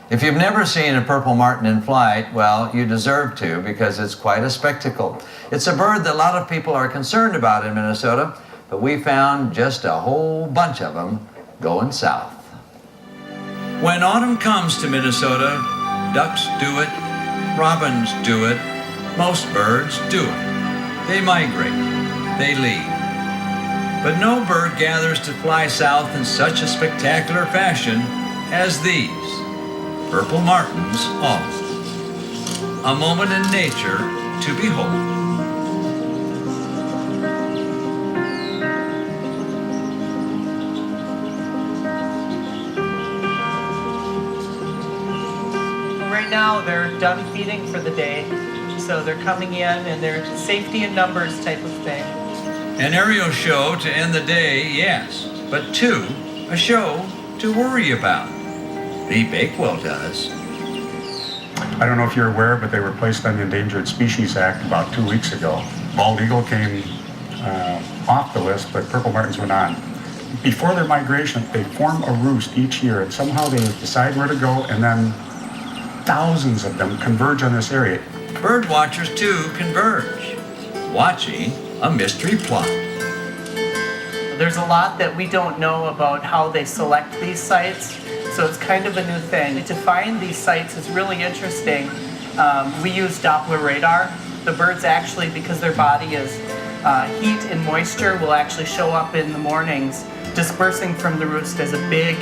If you've never seen a purple martin in flight, well, you deserve to, because it's quite a spectacle. It's a bird that a lot of people are concerned about in Minnesota, but we found just a whole bunch of them going south. When autumn comes to Minnesota, ducks do it, robins do it, most birds do it. They migrate, they leave. But no bird gathers to fly south in such a spectacular fashion as these purple martins all. A moment in nature to behold. Right now they're done feeding for the day, so they're coming in and they're safety in numbers type of thing. An aerial show to end the day, yes, but two, a show to worry about. The Bakewell does. I don't know if you're aware, but they were placed on the Endangered Species Act about 2 weeks ago. Bald eagle came off the list, but purple martins went on. Before their migration, they form a roost each year, and somehow they decide where to go, and then thousands of them converge on this area. Bird watchers, too, converge, watching a mystery plot. There's a lot that we don't know about how they select these sites, so it's kind of a new thing. To find these sites is really interesting. We use Doppler radar. The birds actually, because their body is heat and moisture, will actually show up in the mornings, dispersing from the roost as a big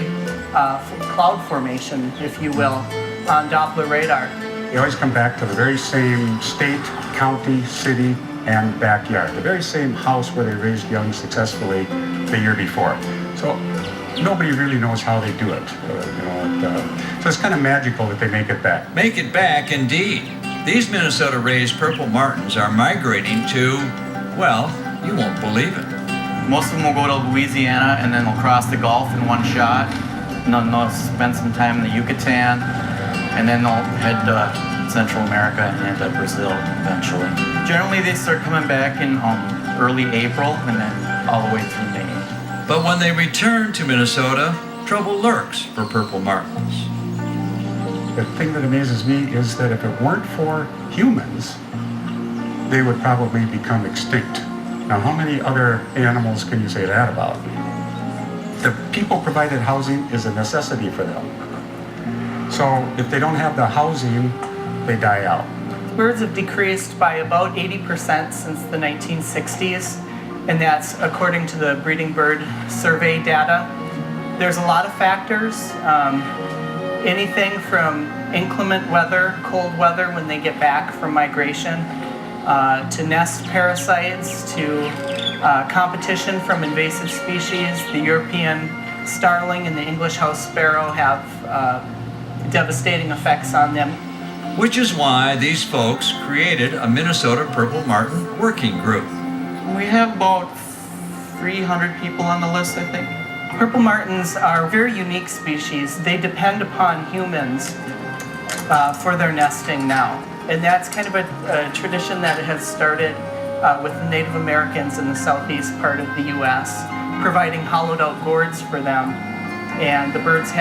cloud formation, if you will, on Doppler radar. They always come back to the very same state, county, city, and backyard. The very same house where they raised young successfully the year before. So nobody really knows how they do it. So it's kind of magical that they make it back. Make it back, indeed. These Minnesota-raised purple martins are migrating to, well, you won't believe it. Most of them will go to Louisiana and then they'll cross the Gulf in one shot. And then they'll spend some time in the Yucatan, and then they'll head to Central America and into Brazil eventually. Generally, they start coming back in early April and then all the way through May. But when they return to Minnesota, trouble lurks for purple martins. The thing that amazes me is that if it weren't for humans, they would probably become extinct. Now, how many other animals can you say that about? The people-provided housing is a necessity for them. So if they don't have the housing, they die out. Birds have decreased by about 80% since the 1960s, and that's according to the breeding bird survey data. There's a lot of factors, anything from inclement weather, cold weather when they get back from migration, to nest parasites, to competition from invasive species. The European starling and the English house sparrow have devastating effects on them. Which is why these folks created a Minnesota purple martin working group. We have about 300 people on the list, I think. Purple martins are a very unique species. They depend upon humans for their nesting now. And that's kind of a tradition that has started with the Native Americans in the southeast part of the U.S., providing hollowed out gourds for them. And the birds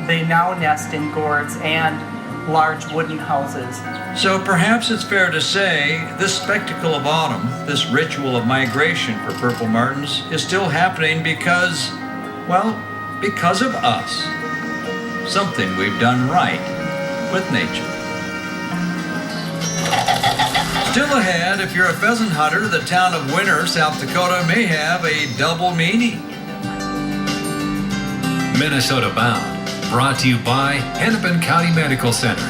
they now nest in gourds and large wooden houses. So perhaps it's fair to say this spectacle of autumn, this ritual of migration for purple martins, is still happening because of us. Something we've done right with nature. Still ahead, if you're a pheasant hunter, the town of Winter, South Dakota may have a double meaning. Minnesota Bound, brought to you by Hennepin County Medical Center.